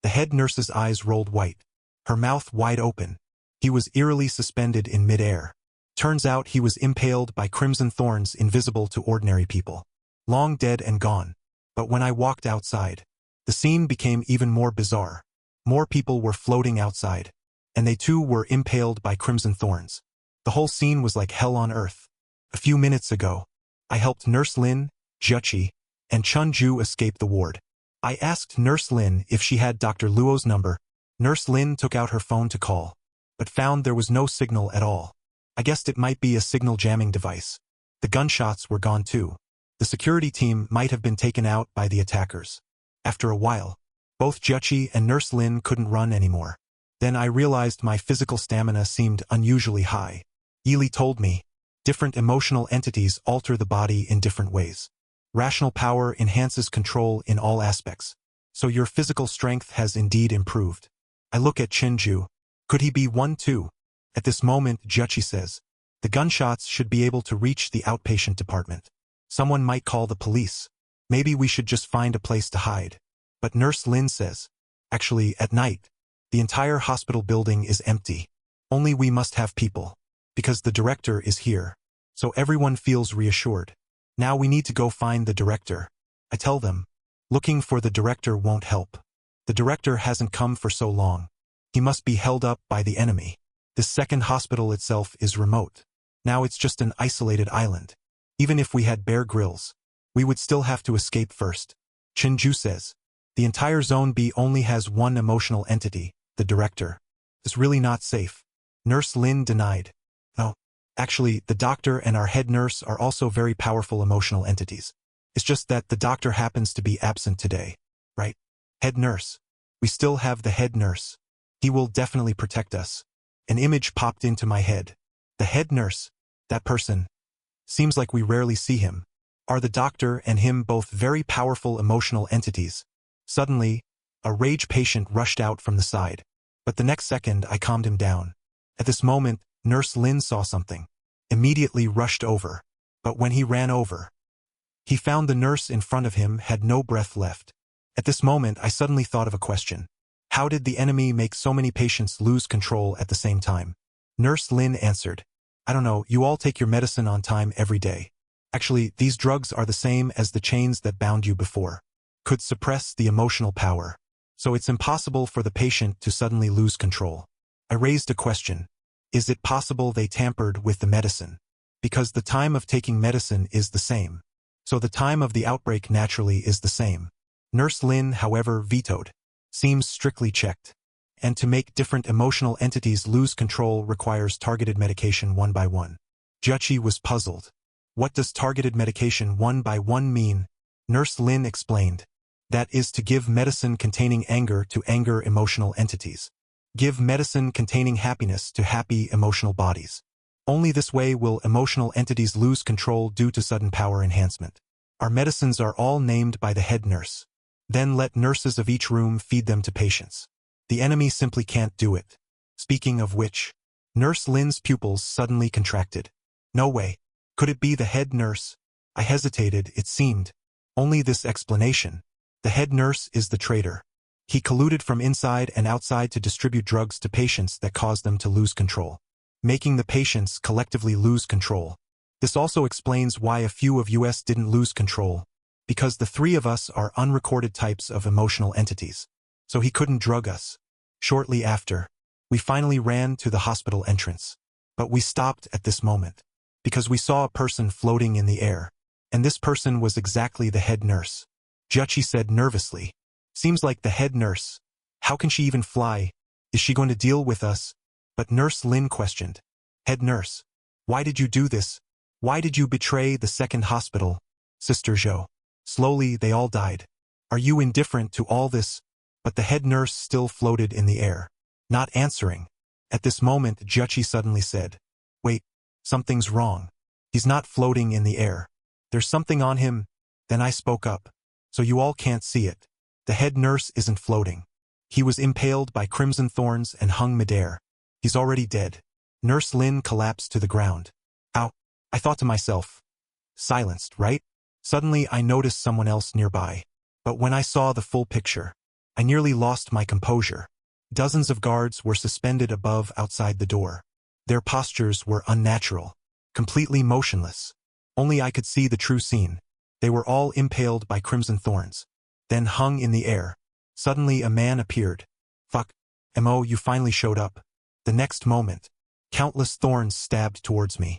The head nurse's eyes rolled white, her mouth wide open. He was eerily suspended in mid-air. Turns out he was impaled by crimson thorns invisible to ordinary people. Long dead and gone. But when I walked outside, the scene became even more bizarre. More people were floating outside, and they too were impaled by crimson thorns. The whole scene was like hell on earth. A few minutes ago, I helped Nurse Lin, Juchi, and Chun Ju escape the ward. I asked Nurse Lin if she had Dr. Luo's number. Nurse Lin took out her phone to call, but found there was no signal at all. I guessed it might be a signal jamming device. The gunshots were gone too. The security team might have been taken out by the attackers. After a while, both Juchi and Nurse Lin couldn't run anymore. Then I realized my physical stamina seemed unusually high. Yili told me, different emotional entities alter the body in different ways. Rational power enhances control in all aspects. So your physical strength has indeed improved. I look at Chinju. Could he be one too? At this moment, Juchi says, the gunshots should be able to reach the outpatient department. Someone might call the police. Maybe we should just find a place to hide. But Nurse Lin says, actually, at night, the entire hospital building is empty. Only we must have people. Because the director is here. So everyone feels reassured. Now we need to go find the director. I tell them, looking for the director won't help. The director hasn't come for so long. He must be held up by the enemy. This second hospital itself is remote. Now it's just an isolated island. Even if we had Bear Grylls, we would still have to escape first. Chinju says, the entire Zone B only has one emotional entity, the director. It's really not safe. Nurse Lin denied. No, actually, the doctor and our head nurse are also very powerful emotional entities. It's just that the doctor happens to be absent today. Right? Head nurse. We still have the head nurse. He will definitely protect us. An image popped into my head. The head nurse, that person. Seems like we rarely see him. Are the doctor and him both very powerful emotional entities? Suddenly, a rage patient rushed out from the side. But the next second I calmed him down. At this moment, Nurse Lin saw something. Immediately rushed over. But when he ran over, he found the nurse in front of him had no breath left. At this moment I suddenly thought of a question. How did the enemy make so many patients lose control at the same time? Nurse Lin answered, I don't know, you all take your medicine on time every day. Actually, these drugs are the same as the chains that bound you before. Could suppress the emotional power. So it's impossible for the patient to suddenly lose control. I raised a question. Is it possible they tampered with the medicine? Because the time of taking medicine is the same. So the time of the outbreak naturally is the same. Nurse Lin, however, vetoed. Seems strictly checked. And to make different emotional entities lose control requires targeted medication one by one. Juchi was puzzled. What does targeted medication one by one mean? Nurse Lin explained. That is to give medicine containing anger to anger emotional entities. Give medicine containing happiness to happy emotional bodies. Only this way will emotional entities lose control due to sudden power enhancement. Our medicines are all named by the head nurse. Then let nurses of each room feed them to patients. The enemy simply can't do it. Speaking of which, Nurse Lin's pupils suddenly contracted. No way. Could it be the head nurse? I hesitated, it seemed. Only this explanation. The head nurse is the traitor. He colluded from inside and outside to distribute drugs to patients that caused them to lose control, making the patients collectively lose control. This also explains why a few of us didn't lose control, because the three of us are unrecorded types of emotional entities. So he couldn't drug us. Shortly after, we finally ran to the hospital entrance. But we stopped at this moment, because we saw a person floating in the air, and this person was exactly the head nurse. Juchi said nervously, seems like the head nurse. How can she even fly? Is she going to deal with us? But Nurse Lin questioned. Head nurse, why did you do this? Why did you betray the second hospital? Sister Zhou. Slowly they all died. Are you indifferent to all this? But the head nurse still floated in the air, not answering. At this moment Juchi suddenly said, wait, something's wrong. He's not floating in the air. There's something on him. Then I spoke up. So you all can't see it. The head nurse isn't floating. He was impaled by crimson thorns and hung midair. He's already dead. Nurse Lin collapsed to the ground. Ow, I thought to myself. Silenced, right? Suddenly I noticed someone else nearby. But when I saw the full picture, I nearly lost my composure. Dozens of guards were suspended above outside the door. Their postures were unnatural, completely motionless. Only I could see the true scene. They were all impaled by crimson thorns, then hung in the air. Suddenly a man appeared. Fuck. Mo, you finally showed up. The next moment, countless thorns stabbed towards me.